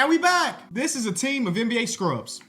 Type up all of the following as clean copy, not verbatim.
And we back. This is a team of NBA scrubs.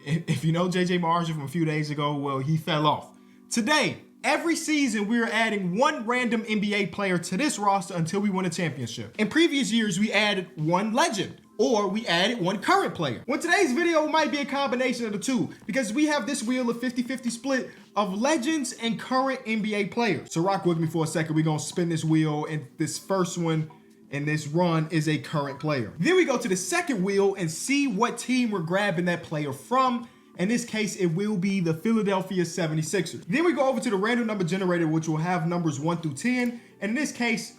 If you know JJ Marshall from a few days ago, well, he fell off. Today, every season, we're adding one random NBA player to this roster until we win a championship. In previous years, we added one legend, or we added one current player. Well, today's video might be a combination of the two, because we have this wheel of 50-50 split of legends and current NBA players. So rock with me for a second. We're gonna spin this wheel, and this first one in this run is a current player. Then we go to the second wheel and see what team we're grabbing that player from. In this case, it will be the Philadelphia 76ers. Then we go over to the random number generator, which will have numbers 1 through 10. And in this case,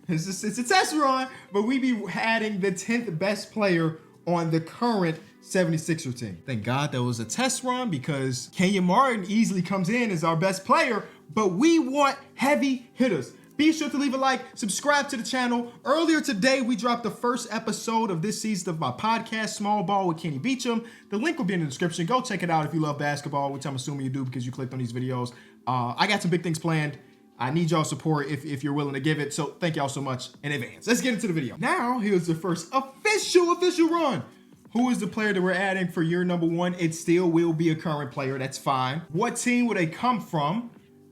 it's a test run, but we be adding the 10th best player on the current 76er team. Thank God that was a test run, because Kenyon Martin easily comes in as our best player, but we want heavy hitters. Be sure to leave a like, subscribe to the channel. Earlier today, we dropped the first episode of this season of my podcast, Small Ball with Kenny Beecham. The link will be in the description. Go check it out if you love basketball, which I'm assuming you do because you clicked on these videos. I got some big things planned. I need y'all support if you're willing to give it. So thank y'all so much in advance. Let's get into the video. Now, here's the first official run. Who is the player that we're adding for year number 1? It still will be a current player. That's fine. What team would they come from?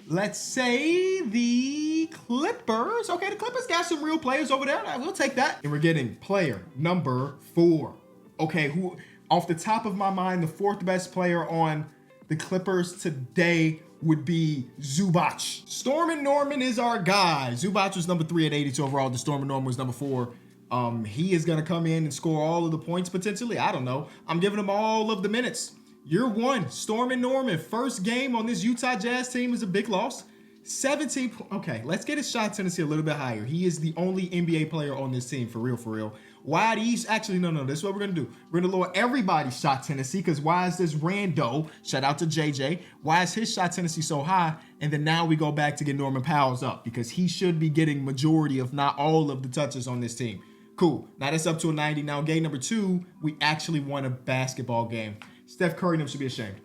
Let's say the Clippers. Okay, the Clippers got some real players over there. We'll take that. And we're getting player number 4. Okay, who off the top of my mind, the 4th best player on the Clippers today would be Zubac. Stormin Norman is our guy. Zubac was number 3 at 82 overall. The Stormin Norman was number 4. He is gonna come in and score all of the points potentially. I don't know. I'm giving him all of the minutes. Year 1, Stormin Norman, first game on this Utah Jazz team is a big loss. 17, okay, let's get his shot tendency a little bit higher. He is the only NBA player on this team, for real. Why these, actually, no, this is what we're gonna do. We're gonna lower everybody's shot tendency, because why is this rando, shout out to JJ, why is his shot tendency so high? And then now we go back to get Norman Powell's up, because he should be getting majority, if not all of the touches on this team. Cool, now that's up to a 90. Now game number 2, we actually won a basketball game. Steph Curry and them should be ashamed.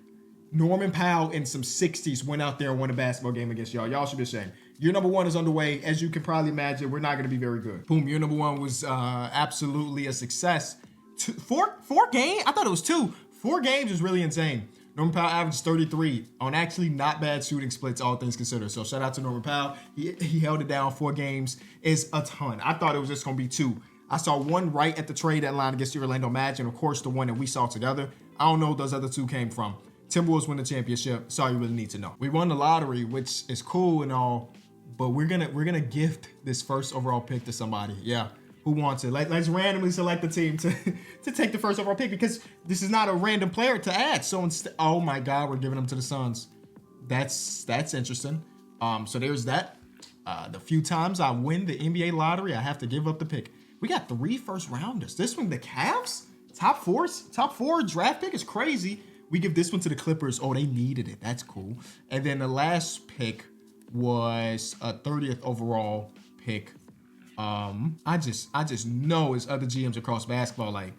Norman Powell in some 60s went out there and won a basketball game against y'all. Y'all should be ashamed. Year number 1 is underway. As you can probably imagine, we're not going to be very good. Boom, year number 1 was absolutely a success. Four games? I thought it was 2. 4 games is really insane. Norman Powell averaged 33 on actually not bad shooting splits, all things considered. So shout out to Norman Powell. He held it down. 4 games is a ton. I thought it was just going to be 2. I saw 1 right at the trade deadline against the Orlando Magic, and of course the one that we saw together. I don't know where those other 2 came from. Timberwolves win the championship. That's all you really need to know. We won the lottery, which is cool and all, but we're gonna gift this first overall pick to somebody. Yeah, who wants it? Let's randomly select the team to take the first overall pick, because this is not a random player to add. So instead, oh my God, we're giving them to the Suns. That's interesting. So there's that. The few times I win the NBA lottery, I have to give up the pick. We got 3 first rounders. This one, the Cavs, top 4 draft pick is crazy. We give this one to the Clippers. Oh, they needed it. That's cool. And then the last pick was a 30th overall pick. I just know as other GMs across basketball, like,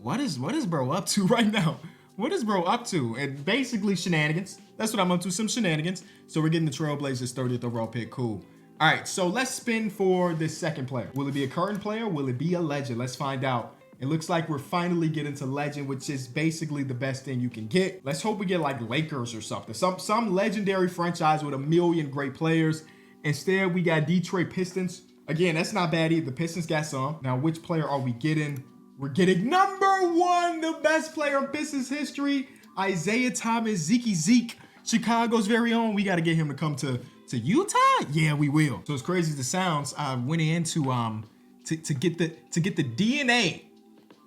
what is bro up to right now? What is bro up to? And basically shenanigans. That's what I'm up to, some shenanigans. So we're getting the Trailblazers 30th overall pick. Cool. All right, so let's spin for this second player. Will it be a current player? Will it be a legend? Let's find out. It looks like we're finally getting to legend, which is basically the best thing you can get. Let's hope we get like Lakers or something. Some legendary franchise with a million great players. Instead, we got Detroit Pistons. Again, that's not bad either. The Pistons got some. Now, which player are we getting? We're getting number 1, the best player in Pistons history, Isaiah Thomas, Zeke, Chicago's very own. We got to get him to come to Utah? Yeah, we will. So as crazy as it sounds, I went in to get the DNA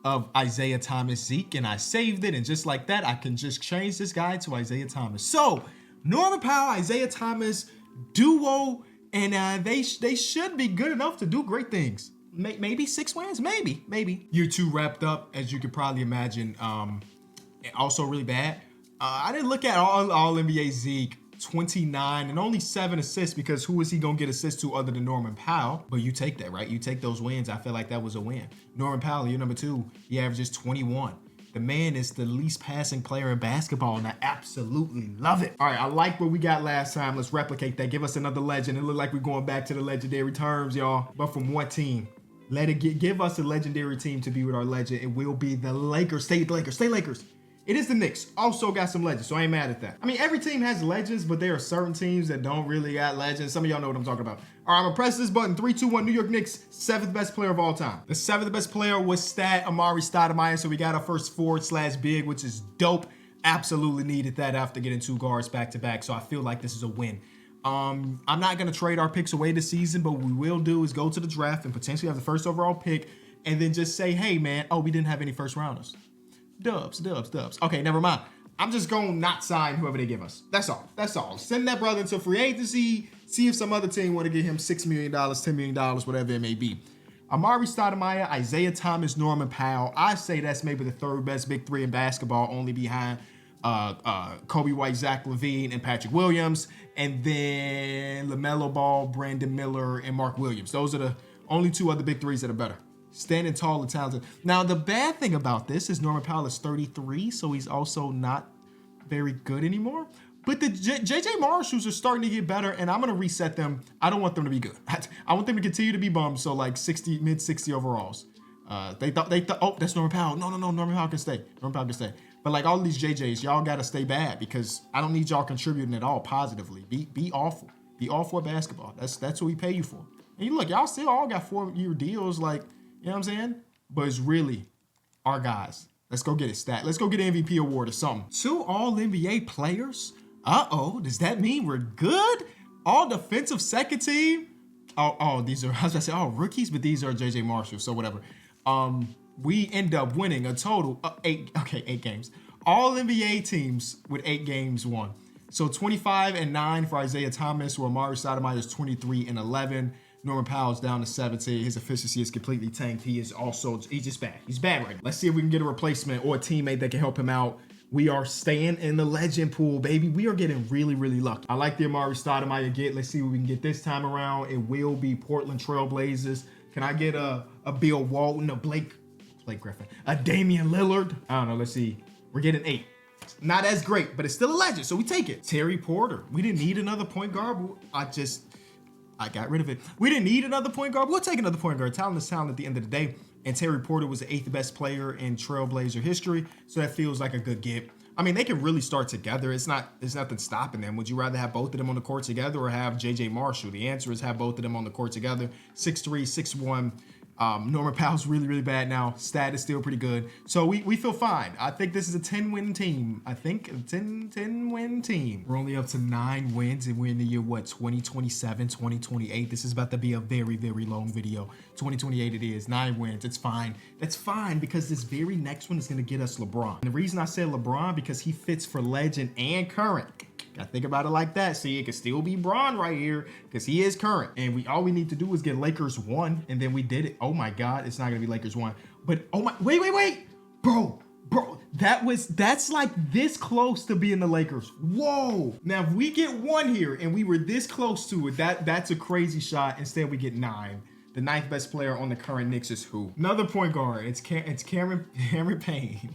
of Isaiah Thomas, Zeke, and I saved it, and just like that, I can just change this guy to Isaiah Thomas. So Norman Powell, Isaiah Thomas duo, and they should be good enough to do great things. Maybe 6 wins, maybe. Year 2 wrapped up, as you could probably imagine. Also really bad. I didn't look at all NBA Zeke. 29 and only 7 assists, because who is he gonna get assists to other than Norman Powell? But you take that, right? You take those wins. I feel like that was a win. Norman Powell, year number 2, he averages 21. The man is the least passing player in basketball, and I absolutely love it. All right, I like what we got last time. Let's replicate that. Give us another legend. It look like we're going back to the legendary terms, y'all. But from what team? Let it give us a legendary team to be with our legend. It will be the Lakers. Stay Lakers. Stay Lakers. It is the Knicks. Also got some legends, so I ain't mad at that. I mean, every team has legends, but there are certain teams that don't really got legends. Some of y'all know what I'm talking about. All right, I'm gonna press this button. 3, 2, 1. New York Knicks, 7th best player of all time. The 7th best player was Amar'e Stoudemire. So we got our first forward/big, which is dope. Absolutely needed that after getting 2 guards back to back. So I feel like this is a win. I'm not gonna trade our picks away this season, but what we will do is go to the draft and potentially have the first overall pick, and then just say, hey man, oh, we didn't have any first rounders. Dubs. Okay, never mind. I'm just gonna not sign whoever they give us. That's all. Send that brother into free agency. See if some other team want to give him $6 million, $10 million, whatever it may be. Amar'e Stoudemire, Isaiah Thomas, Norman Powell. I say that's maybe the 3rd best big 3 in basketball, only behind Kobe White, Zach LaVine, and Patrick Williams. And then LaMelo Ball, Brandon Miller, and Mark Williams. Those are the only 2 other big 3s that are better. Standing tall and talented. Now, the bad thing about this is Norman Powell is 33, so he's also not very good anymore. But the JJ Marshalls are starting to get better, and I'm going to reset them. I don't want them to be good. I want them to continue to be bums, so like mid 60 overalls. They thought, oh, that's Norman Powell. No, Norman Powell can stay. But like all of these JJs, y'all got to stay bad because I don't need y'all contributing at all positively. Be awful. Be awful at basketball. That's what we pay you for. And you look, y'all still all got 4-year deals, like, you know what I'm saying? But it's really our guys. Let's go get it stat. Let's go get an MVP award or something. 2 All-NBA players? Uh-oh, does that mean we're good? All defensive second team? Oh, these are, I was about to say, rookies, but these are JJ Marshall, so whatever. We end up winning a total of 8 games. All NBA teams with 8 games won. So 25-9 for Isaiah Thomas, where Amar'e Stoudemire is 23-11. Norman Powell's down to 17. His efficiency is completely tanked. He's just bad. He's bad right now. Let's see if we can get a replacement or a teammate that can help him out. We are staying in the legend pool, baby. We are getting really, really lucky. I like the Amar'e Stoudemire get. Let's see what we can get this time around. It will be Portland Trail Blazers. Can I get a Bill Walton, a Blake Griffin, a Damian Lillard? I don't know. Let's see. We're getting 8. Not as great, but it's still a legend, so we take it. Terry Porter. We didn't need another point guard. I got rid of it. We didn't need another point guard. We'll take another point guard. Talent is talent at the end of the day. And Terry Porter was the 8th best player in Trailblazer history. So that feels like a good get. I mean, they can really start together. There's nothing stopping them. Would you rather have both of them on the court together or have JJ Marshall? The answer is have both of them on the court together. 6'3", 6'1". Norman Powell's really, really bad now. Stat is still pretty good. So we feel fine. I think this is a 10-win team. I think a 10-win team. We're only up to 9 wins and we're in the year, 2027, 2028. This is about to be a very, very long video. 2028 it is. 9 wins. It's fine. That's fine because this very next one is going to get us LeBron. And the reason I said LeBron, because he fits for legend and current. Gotta think about it like that. See, it could still be Bron right here because he is current. And all we need to do is get Lakers 1, and then we did it. Oh my God, it's not gonna be Lakers 1. But oh my, wait. Bro, that's like this close to being the Lakers. Whoa. Now if we get 1 here and we were this close to it, that's a crazy shot. Instead we get 9. The 9th best player on the current Knicks is who? Another point guard. It's Cameron Payne.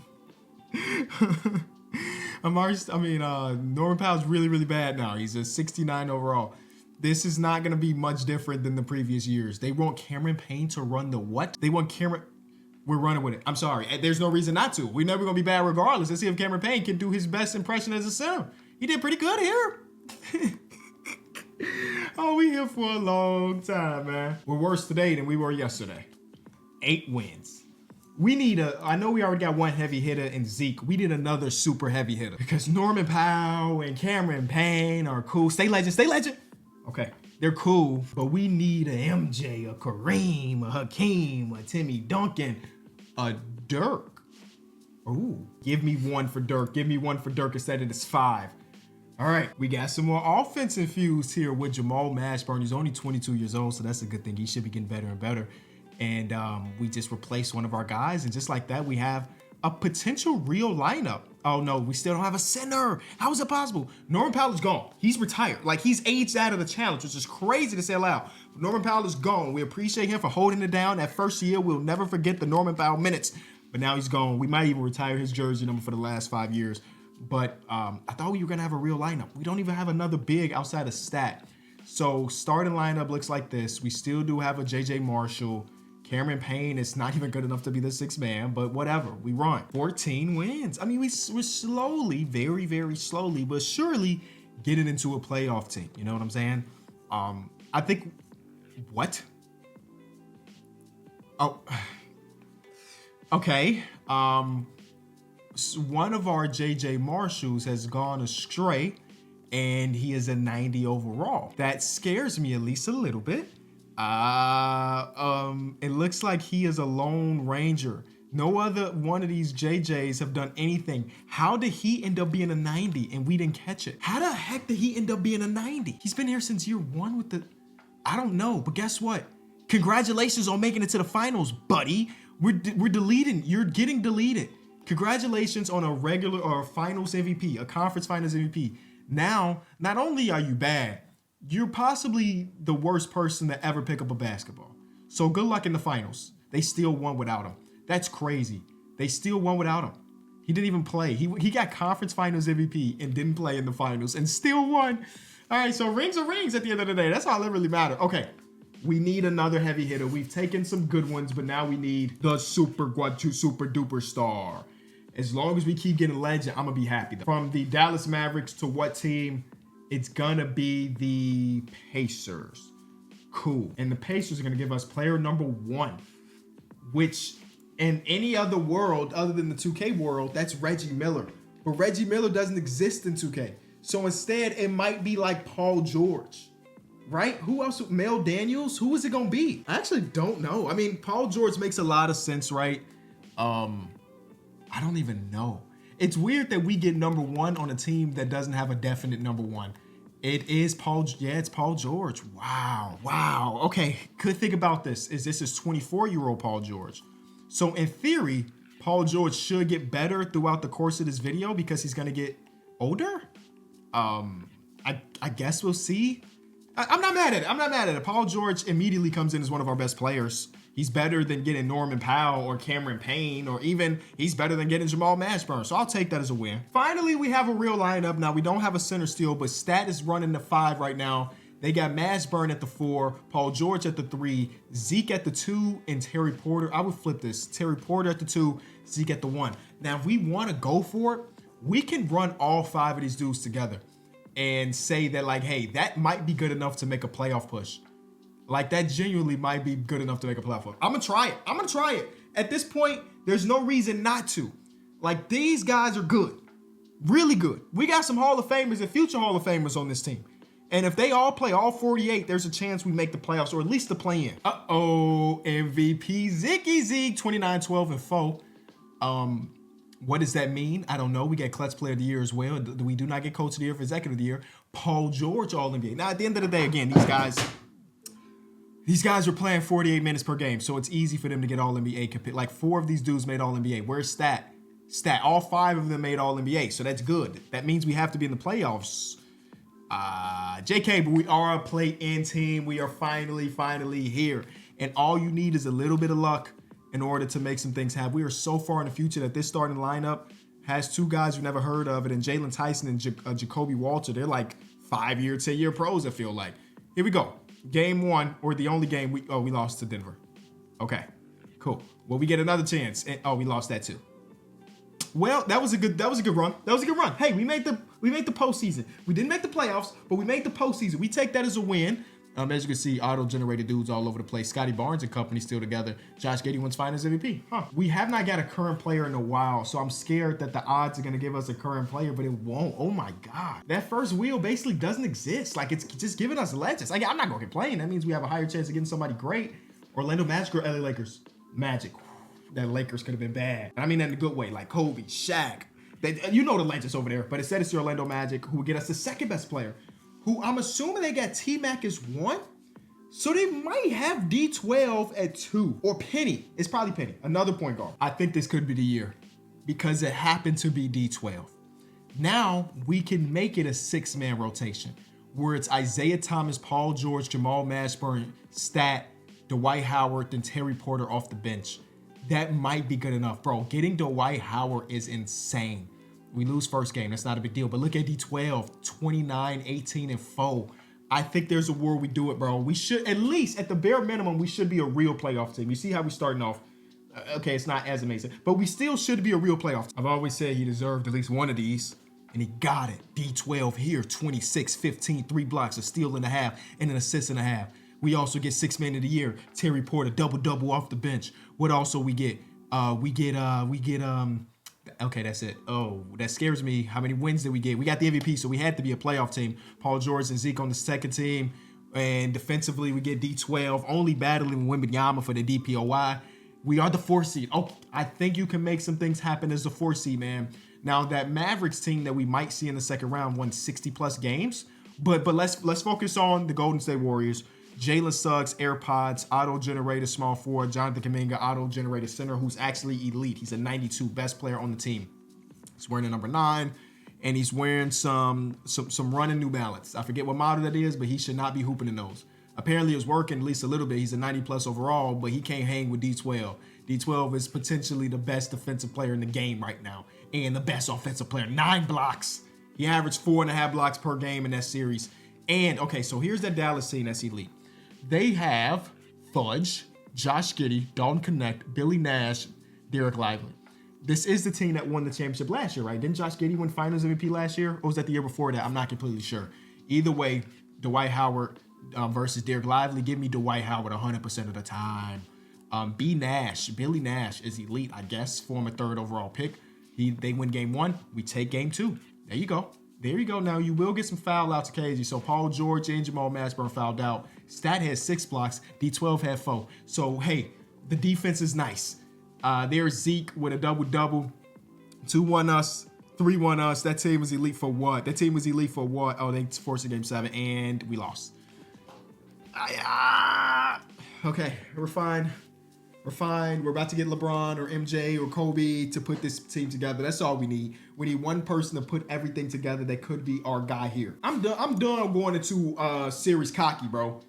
Norman Powell's really, really bad now. He's a 69 overall. This is not going to be much different than the previous years. They want Cameron Payne to run the what? They want We're running with it. I'm sorry. There's no reason not to. We're never going to be bad regardless. Let's see if Cameron Payne can do his best impression as a center. He did pretty good here. Oh, we here for a long time, man. We're worse today than we were yesterday. 8 wins. We need I know we already got 1 heavy hitter in Zeke. We need another super heavy hitter because Norman Powell and Cameron Payne are cool. Stay legend. Okay, they're cool, but we need a MJ, a Kareem, a Hakeem, a Timmy Duncan, a Dirk. Ooh, give me 1 for Dirk. Give me 1 for Dirk instead of this 5. All right, we got some more offense infused here with Jamal Mashburn. He's only 22 years old, so that's a good thing. He should be getting better and better. And we just replaced one of our guys. And just like that, we have a potential real lineup. Oh no, we still don't have a center. How is it possible? Norman Powell is gone. He's retired. Like he's aged out of the challenge, which is crazy to say aloud. But Norman Powell is gone. We appreciate him for holding it down. That first year, we'll never forget the Norman Powell minutes. But now he's gone. We might even retire his jersey number for the last 5 years. But I thought we were gonna have a real lineup. We don't even have another big outside of Stat. So starting lineup looks like this. We still do have a JJ Marshall. Cameron Payne is not even good enough to be the sixth man, but whatever. We run 14 wins. I mean, we're slowly, very, very slowly, but surely getting into a playoff team. You know what I'm saying? I think, what? Oh, okay. One of our JJ Marshalls has gone astray, and he is a 90 overall. That scares me at least a little bit. It looks like he is a lone ranger. No other one of these JJs have done anything. How did he end up being a 90 and we didn't catch it? How the heck did he end up being a 90? He's been here since year one with the, I don't know, but guess what? Congratulations on making it to the finals, buddy. We're deleting. You're getting deleted. Congratulations on a regular or a finals MVP, a conference finals MVP. Now, not only are you bad, you're possibly the worst person to ever pick up a basketball. So good luck in the finals. They still won without him. That's crazy. They still won without him. He didn't even play. He got conference finals MVP and didn't play in the finals and still won. All right, so rings are rings at the end of the day. That's all that really matters. Okay, we need another heavy hitter. We've taken some good ones, but now we need the super duper star. As long as we keep getting legend, I'm going to be happy. From the Dallas Mavericks to what team? It's going to be the Pacers. Cool. And the Pacers are going to give us player number 1, which in any other world other than the 2K world, that's Reggie Miller. But Reggie Miller doesn't exist in 2K. So instead, it might be like Paul George, right? Who else? Mel Daniels? Who is it going to be? I actually don't know. I mean, Paul George makes a lot of sense, right? I don't even know. It's weird that we get number 1 on a team that doesn't have a definite number 1. It is Paul. Yeah, it's Paul George. Wow. Okay, good thing about this is 24-year-old Paul George. So in theory, Paul George should get better throughout the course of this video because he's gonna get older. I guess we'll see. I'm not mad at it. Paul George immediately comes in as one of our best players. He's better than getting Norman Powell or Cameron Payne, or even he's better than getting Jamal Mashburn. So I'll take that as a win. Finally, we have a real lineup. Now, we don't have a center still, but Stat is running the 5 right now. They got Mashburn at the 4, Paul George at the 3, Zeke at the 2, and Terry Porter. I would flip this. Terry Porter at the 2, Zeke at the 1. Now, if we want to go for it, we can run all 5 of these dudes together and say that, like, hey, that might be good enough to make a playoff push. Like, that genuinely might be good enough to make a playoff push. I'm going to try it. At this point, there's no reason not to. Like, these guys are good. Really good. We got some Hall of Famers and future Hall of Famers on this team. And if they all play all 48, there's a chance we make the playoffs, or at least the play-in. Uh-oh, MVP Zeke, 29, 12, and 4. What does that mean? I don't know. We get Clutch Player of the Year as well. We do not get Coach of the Year for Executive of the Year. Paul George All-NBA. Now, at the end of the day, again, these guys are playing 48 minutes per game, so it's easy for them to get All-NBA. Like, 4 of these dudes made All-NBA. Where's Stat? All 5 of them made All-NBA, so that's good. That means we have to be in the playoffs. JK, but we are a play-in team. We are finally here. And all you need is a little bit of luck in order to make some things happen. We are so far in the future that this starting lineup has 2 guys you've never heard of, and Jalen Tyson and Jacoby Walter. They're like 5-year, 10-year pros, I feel like. Here we go. Game 1, or the only game we lost to Denver. Okay, cool. Well, we get another chance. And, we lost that too. Well, that was a good run. Hey, we made the postseason. We didn't make the playoffs, but we made the postseason. We take that as a win. As you can see, auto-generated dudes all over the place. Scotty Barnes and company still together. Josh Giddey wins Finals MVP. We have not got a current player in a while, so I'm scared that the odds are going to give us a current player, but it won't. Oh my God. That first wheel basically doesn't exist. Like, it's just giving us legends. Like, I'm not going to complain. That means we have a higher chance of getting somebody great. Orlando Magic or LA Lakers? Magic. That Lakers could have been bad. And I mean that in a good way, like Kobe, Shaq. You know the legends over there, but instead it's the Orlando Magic, who would get us the second best player, who I'm assuming they got T-Mac as 1. So they might have D12 at 2. Or Penny. It's probably Penny. Another point guard. I think this could be the year because it happened to be D12. Now we can make it a 6-man rotation where it's Isaiah Thomas, Paul George, Jamal Mashburn, Stat, Dwight Howard, then Terry Porter off the bench. That might be good enough. Bro, getting Dwight Howard is insane. We lose first game. That's not a big deal. But look at D12, 29, 18, and 4. I think there's a world we do it, bro. We should, at least at the bare minimum, we should be a real playoff team. You see how we starting off? Okay, it's not as amazing, but we still should be a real playoff team. I've always said he deserved at least one of these, and he got it. D12 here, 26, 15, 3 blocks, a steal and a half, and an assist and a half. We also get 6 man of the year. Terry Porter, double off the bench. What also we get? Okay, that's it. Oh, that scares me. How many wins did we get? We got the MVP, so we had to be a playoff team. Paul George and Zeke on the second team. And defensively, we get D12, only battling Wembanyama for the DPOY. We are the 4th seed. Oh, I think you can make some things happen as the 4th seed, man. Now, that Mavericks team that we might see in the second round won 60-plus games. But let's focus on the Golden State Warriors. Jalen Suggs, AirPods, auto-generated small forward. Jonathan Kuminga, auto-generated center, who's actually elite. He's a 92, best player on the team. He's wearing the number 9, and he's wearing some running New Balance. I forget what model that is, but he should not be hooping in those. Apparently, it's working at least a little bit. He's a 90-plus overall, but he can't hang with D12. D12 is potentially the best defensive player in the game right now, and the best offensive player. 9 blocks. He averaged 4.5 blocks per game in that series. And, okay, so here's that Dallas team that's elite. They have Fudge, Josh Giddey, Dalton Connect, Billy Nash, Derek Lively. This is the team that won the championship last year, right? Didn't Josh Giddey win Finals MVP last year? Or was that the year before that? I'm not completely sure. Either way, Dwight Howard versus Derek Lively. Give me Dwight Howard 100% of the time. Billy Nash is elite, I guess, former 3rd overall pick. They win game 1. We take game 2. There you go. There you go. Now, you will get some foul outs occasionally. So, Paul George and Jamal Mashburn fouled out. Stat had 6 blocks. D12 had 4. So, hey, the defense is nice. There's Zeke with a double-double. 2-1 us. 3-1 us. That team was elite for what? Oh, they forced a game 7, and we lost. Okay, we're fine. We're fine. We're about to get LeBron or MJ or Kobe to put this team together. That's all we need. We need one person to put everything together that could be our guy here. I'm done going into series cocky, bro.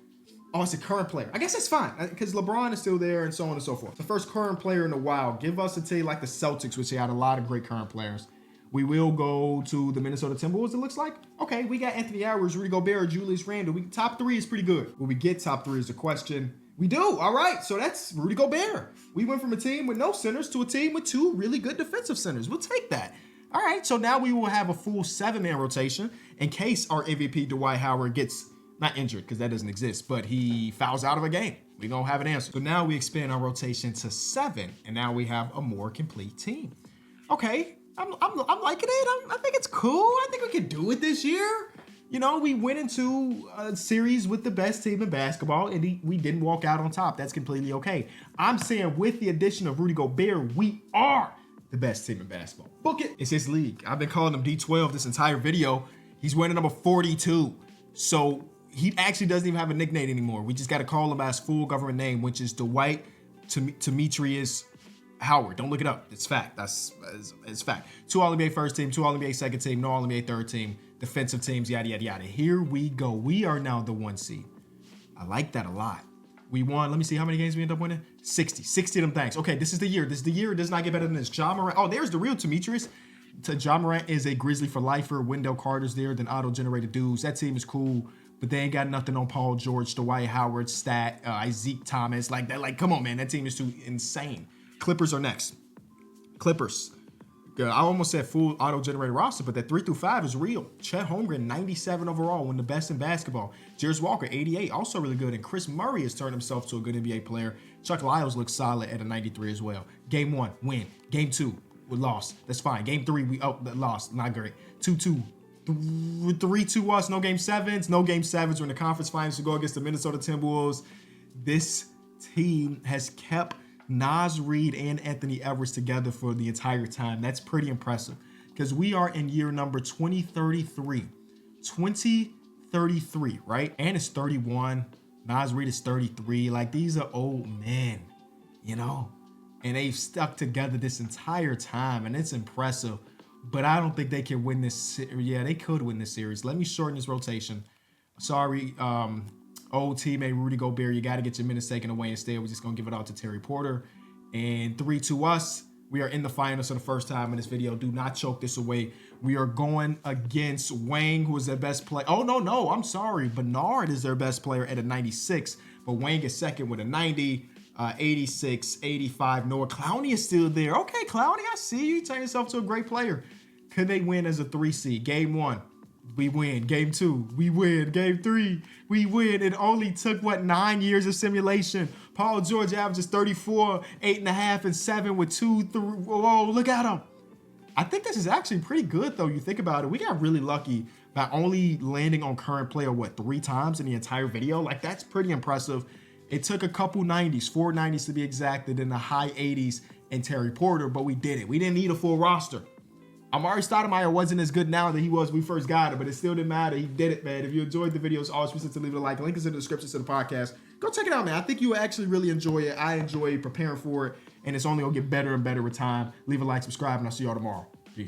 Oh, it's a current player. I guess that's fine because LeBron is still there and so on and so forth. The first current player in a while. Give us a team like the Celtics, which they had a lot of great current players. We will go to the Minnesota Timberwolves, it looks like. Okay, we got Anthony Edwards, Rudy Gobert, Julius Randle. Top 3 is pretty good. Will we get top 3 is the question. We do. All right. So that's Rudy Gobert. We went from a team with no centers to a team with 2 really good defensive centers. We'll take that. All right. So now we will have a full 7-man rotation in case our MVP Dwight Howard gets not injured because that doesn't exist, but he fouls out of a game. We're going to have an answer. So now we expand our rotation to 7, and now we have a more complete team. Okay. I'm liking it. I think it's cool. I think we can do it this year. You know, we went into a series with the best team in basketball, and we didn't walk out on top. That's completely okay. I'm saying with the addition of Rudy Gobert, we are the best team in basketball. Book it. It's his league. I've been calling him D12 this entire video. He's wearing number 42. So he actually doesn't even have a nickname anymore. We just got to call him by his full government name, which is Dwight Demetrius Howard. Don't look it up. It's fact. It's fact. 2 All-NBA first team, 2 All-NBA second team, no All-NBA third team. Defensive teams, yada, yada, yada. Here we go. We are now the 1 seed. I like that a lot. We won. Let me see how many games we end up winning. 60. 60 of them things. Okay, this is the year. It does not get better than this. Ja Morant. Oh, there's the real Demetrius. Ja Morant is a Grizzly for lifer. Wendell Carter's there. Then auto-generated dudes. That team is cool, but they ain't got nothing on Paul George, Dwight Howard, Stat, Zeke Thomas. Like that. Like, come on, man. That team is too insane. Clippers are next. Clippers. I almost said full auto-generated roster, but that 3 through 5 is real. Chet Holmgren, 97 overall, one of the best in basketball. Jarace Walker, 88, also really good. And Chris Murray has turned himself to a good NBA player. Chuck Lyles looks solid at a 93 as well. Game 1, win. Game 2, we lost. That's fine. Game 3, we lost. Not great. 2-2. 3-2 us. No game 7s. No game 7s. We're in the conference finals to go against the Minnesota Timberwolves. This team has kept Naz Reid and Anthony Edwards together for the entire time. That's pretty impressive because we are in year number 2033. 2033, right? And it's 31. Naz Reid is 33. Like, these are old men, you know? And they've stuck together this entire time, and it's impressive. But I don't think they can win this. Yeah, they could win this series. Let me shorten this rotation. Sorry, old teammate Rudy Gobert, you got to get your minutes taken away instead. We're just going to give it out to Terry Porter. And 3 to us. We are in the finals for the first time in this video. Do not choke this away. We are going against Wang, who is their best player. Oh, no, I'm sorry. Bernard is their best player at a 96, but Wang is second with a 90, 86, 85. Noah Clowney is still there. Okay, Clowney, I see you. You turn yourself to a great player. Could they win as a 3 seed? Game 1, we win. Game 2, we win. Game 3, we win. It only took, 9 years of simulation. Paul George averages 34, 8.5, and 7 with 2, 3. Whoa, look at him. I think this is actually pretty good, though. You think about it. We got really lucky by only landing on current player, 3 times in the entire video? Like, that's pretty impressive. It took a couple 90s, 4 90s to be exact, and then the high 80s in Terry Porter, but we did it. We didn't need a full roster. Amari Stoudemire wasn't as good now than he was when we first got it, but it still didn't matter. He did it, man. If you enjoyed the videos, always be sure to leave it a like. Link is in the description to the podcast. Go check it out, man. I think you will actually really enjoy it. I enjoy preparing for it, and it's only going to get better and better with time. Leave a like, subscribe, and I'll see y'all tomorrow.